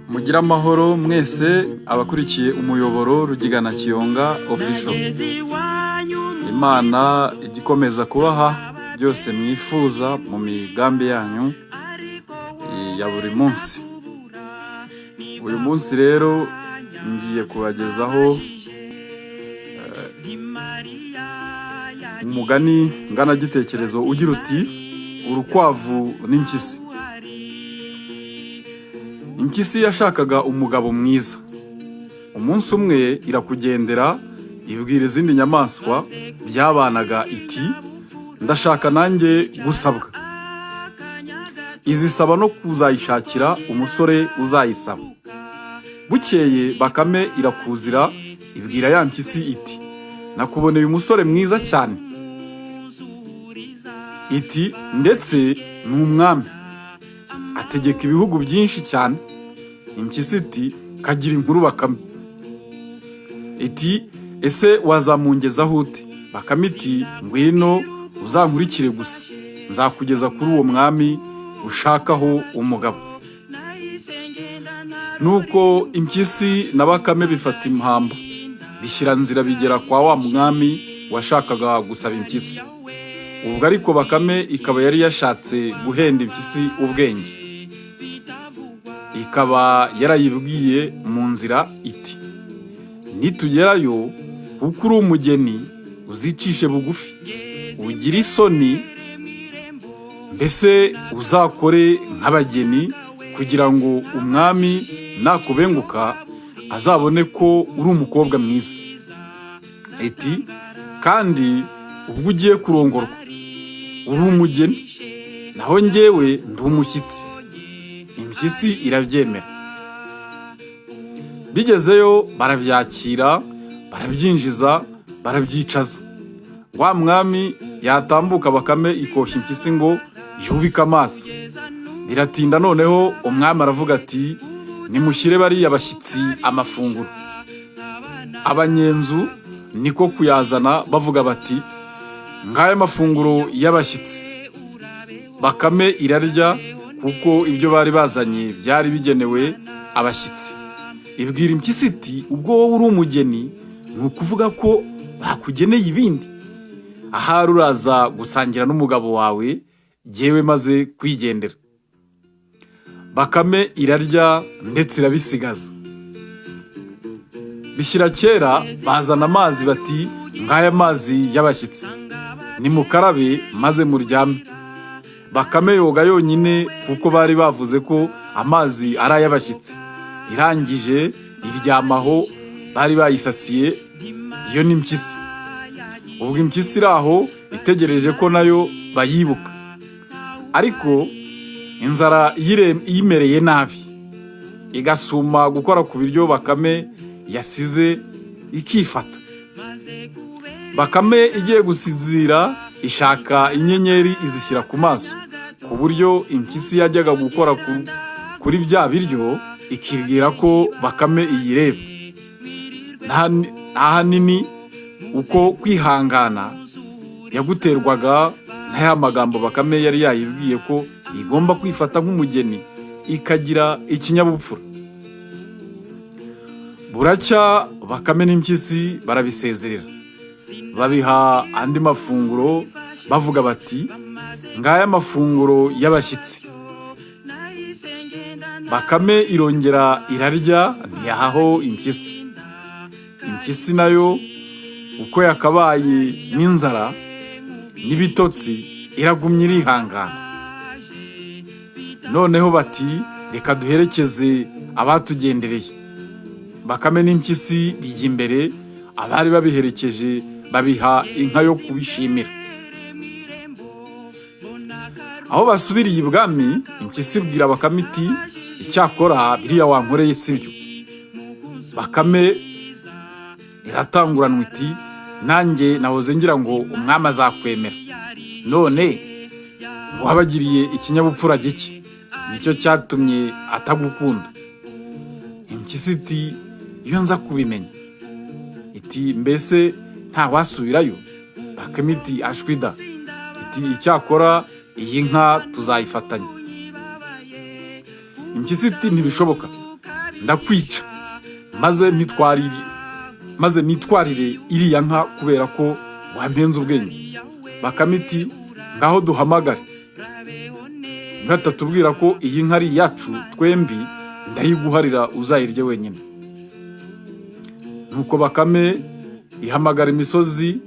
Mugira amahoro mwese abakurikiye umuyoboro Rugigana Kiyonga official. Imana igikomeza kubaha byose mwifuza mu migambi yanyu ya buri munsi. Uyu munsi rero ngiye kubagezaho umugani ngana gitekerezo ugira uti urukwavu n'impyisi. Impyisi yashakaga umugabo mwiza. Umunsi umwe irakugendera ibwira izindi nyamaswa byabanaga iti ndashaka nanjye gusabwa. Izisaba no kuzayishakira umusore uzayisaba. Bukeye Bakame irakuzira ibwira ya mpyisi iti nakuboneye umusore mwiza cyane. Iti ndetse ni umwami ategeka ibihugu byinshi cyane. Impyisi iti kagira inkuru Bakame. Iti ese wazamungezaho ute? Bakame iti ngwino uzankurikire gusa nzakugeza kuri uwo mwami ushakaho umugabo. Nuko impyisi na Bakame bifata impamba bishyira nzira bigera kwa wa mwami washakaga gusaba impyisi. Ubwo ariko Bakame ikaba yari yashatse guhenda impyisi ubwenge. Ikaba yarayibwiye mu nzira iti nitugerayo kuko uri umugeni uzicishe bugufi ugira isoni mbese uzakore nk'abageni kugira ngo umwami nakubenguka azabone ko uri umukobwa mwiza. Iti kandi ubwo ugiye kurongorwa uri umugeni naho njyewe ndi umushyitsi. Impyisi irabyemera. Bigezeyo barabyakira barabyinjiza barabyicaza. Wa mwami yatambuka Bakame ikoshya impyisi ngo yubike amaso. Biratinda noneho umwami aravuga ati nimushyire bariya bashyitsi amafunguro. Abanyenzu niko kuyazana bavuga bati ngaya amafunguro y'abashyitsi. Bakame irarya kuko ibyo bari bazanye byari bigenewe abashyitsi. Ibwira impyisi iti ubwo wowe uri umugeni ni ukuvuga ko bakugeneye ibindi. Ahari uraza gusangira n'umugabo wawe jyewe maze kwigendera. Bakame irarya ndetse irabisigaza. Bishyira kera bazana amazi bati ngaya amazi y'abashyitsi nimukarabe maze muryame. Bakame yoga yonyine kuko bari bavuze ko amazi ari ay'abashyitsi. Irangije iryamaho bari bayisasiye iyo ni impyisi. Ubwo impyisi iraho itegereje ko nayo bayibuka. Ariko inzara yimereye nabi igasuma gukora ku biryo Bakame yasize ikifata. Bakame igiye gusinzira ishaka inyenyeri izishyira ku maso ku buryo impyisi yajyaga gukora kuri bya biryo ikibwira ko Bakame iyireba. Ahanini uko kwihangana yaguterwaga n'aya magambo Bakame yari yayibwiye ko igomba kwifata nk'umugeni ikagira ikinyabupfura. Buracya Bakame n'impyisi barabisezerera babiha andi mafunguro bavuga bati ngaya amafunguro y'abashyitsi. Bakame irongera irarya ntiyahaho impyisi. Impyisi nayo uko yakabaye n'inzara n'ibitotsi iragumya irihangana. Noneho bati reka duherekeze abatugendereye. Bakame n'impyisi bijya imbere abari babiherekeje babiha inka yo kubishimira. Aho basubiriye ibwami impyisi ibwira Bakame iti icyakora biriya wankoreye sibyo. Bakame iratanguranwa iti nanjye nahoze ngira ngo umwami azakwemera none wabagiriye ikinyabupfura gike nicyo cyatumye atagukunda. Impyisi iti iyo nza kubimenya. Iti mbese nta wasubirayo. Bakame iti ashwida. Iti icyakora iyi nka tuzayifatanya. impyisi iti ntibishoboka, ndakwica maze nitwarire iriya nka kubera ko wampenze ubwenge. Bakame iti ngaho duhamagare, nkatatubwira ko iyi nka ari iyacu twembi, ndayiguharira uzayirye wenyine. Nuko Bakame ihamagara imisozi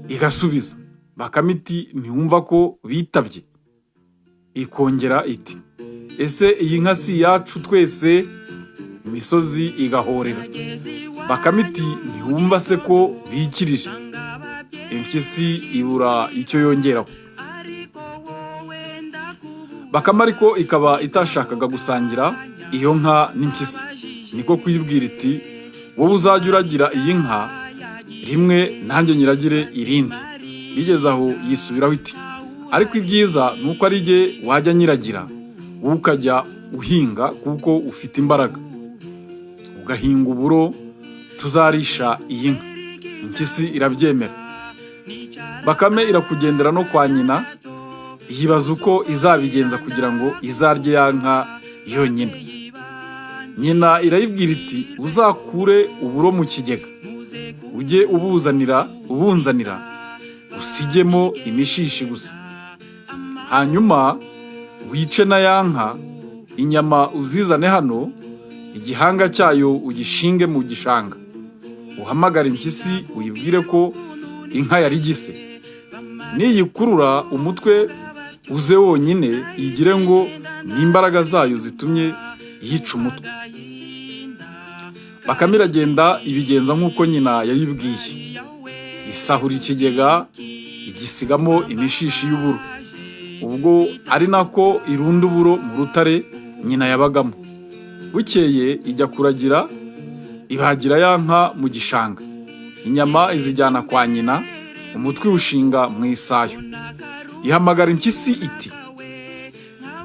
igasubiza. Bakame iti ntiwumva ko bitabye? Ikongera iti ese iyi nka si iyacu twese? Imisozi igahorera. Bakame iti ntiwumva se ko bikirije? Impyisi ibura icyo yongeraho. Bakame ariko ikaba itashakaga gusangira iyo nka n'impyisi, niko kuyibwira iti wowe uzajya uragira iyi nka rimwe, nanjye nyiragire irindi. Bigeze aho yisubiraho iti ariko ibyiza ni uko ari jye wajya nyiragira, wowe ukajya uhinga kuko ufite imbaraga, ugahinga uburo tuzarisha iyi nka. Impyisi irabyemera. Bakame irakugendera no kwa nyina, yibaza uko izabigenza kugira ngo izarye ya nka yonyine. Nyina irayibwira iti uzakure uburo mu kigega, ujye ubunzanira, usigemo imishishi gusa. Hanyuma wice na ya nka, inyama uzizane hano, igihanga cyayo ugishinge mu gishanga. Uhamagara impyisi uyibwire ko inka yarigise. Niyikurura umutwe uze wonyine, igire ngo n'imbaraga zayo zitumye yica umutwe. Bakame iragenda ibigenza nk'uko nyina yayibwiye. Isahura ikigega igisigamo imishishi y'uburo. Ubwo ari nako irunda uburo mu rutare nyina yabagamo. Bukeye ijya kuragira, ibagira ya nka mu gishanga. Inyama izijyana kwa nyina, umutwe ushinga mu isayo. Ihamagara impyisi iti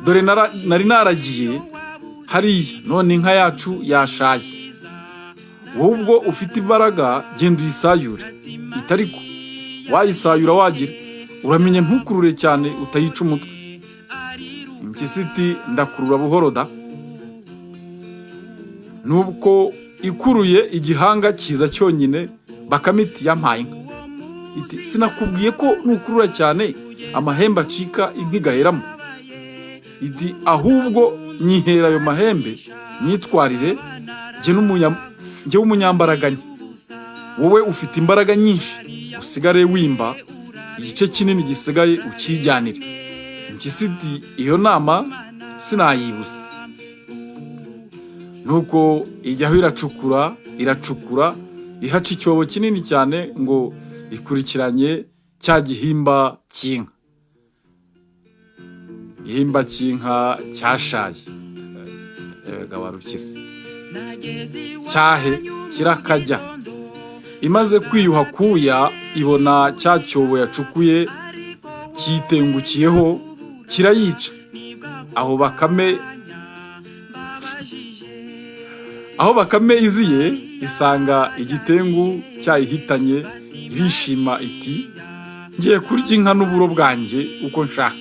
dore nari naragiye hariya, none inka yacu yashaye. Wowe ubwo ufite imbaraga genda uyisayure. Itariko wayisayura wagira, uramenye ntukurure cyane utayica umutwe. Impyisi iti ndakurura buhoro da. Nubwo ikuruye igihanga kiza cyonyine, Bakame iti yampaye inka. Iti sinakubwiye ko nukurura cyane amahembe acika inka igaheramo? Iti ahubwo nyihera ayo mahembe nyitwarire, jye w'umunyambaraganya. Wowe ufite imbaraga nyinshi, usigare wimba, igice kinini gisigaye ukijyanire. Impyisi iti iyo nama sinayibuza. Nuko ijyaho iracukura, ihaca icyobo kinini cyane ngo ikurikiranye cya gihimba cy'inka. Igihimba cy'inka cyashaye. Gawarukise. Cyahe kirakajya. Imaze kwiyuha kuya, ibona cya cyobo yacukuye kitengukiyeho kirayica. Aho Bakame iziye isanga igitengu cyayihitanye, irishima iti ngiye kurya inka n'uburo bwanjye uko nshaka.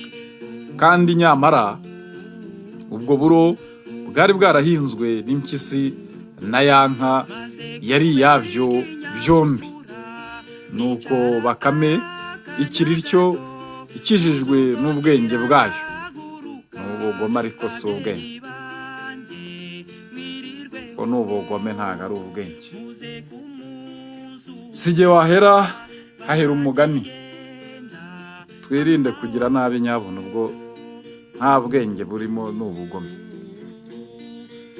Kandi nyamara ubwo buro bwari bwarahinzwe n'impyisi na ya nka yari iyabyo byombi. Nuko Bakame ikiri ityo, ikijijwe n'ubwenge bwayo. N'ubugome ariko si ubwenge. Ko n'ubugome ntabwo ari ubwenge. Sijye wahera hahera umugani. Twirinde kugira nabi nyabona, ubwo nta bwenge burimo n'ubugome.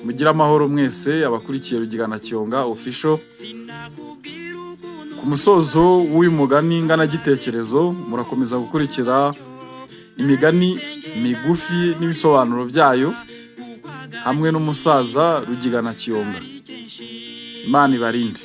Mugira amahoro mwese abakurikiye Rugigana Kiyonga official. Ku musozo w'uyu mugani nganagitekerezo, murakomeza gukurikira imigani migufi n'ibisobanuro byayo hamwe n'umusaza Rugigana Kiyonga. Imana ibarinde.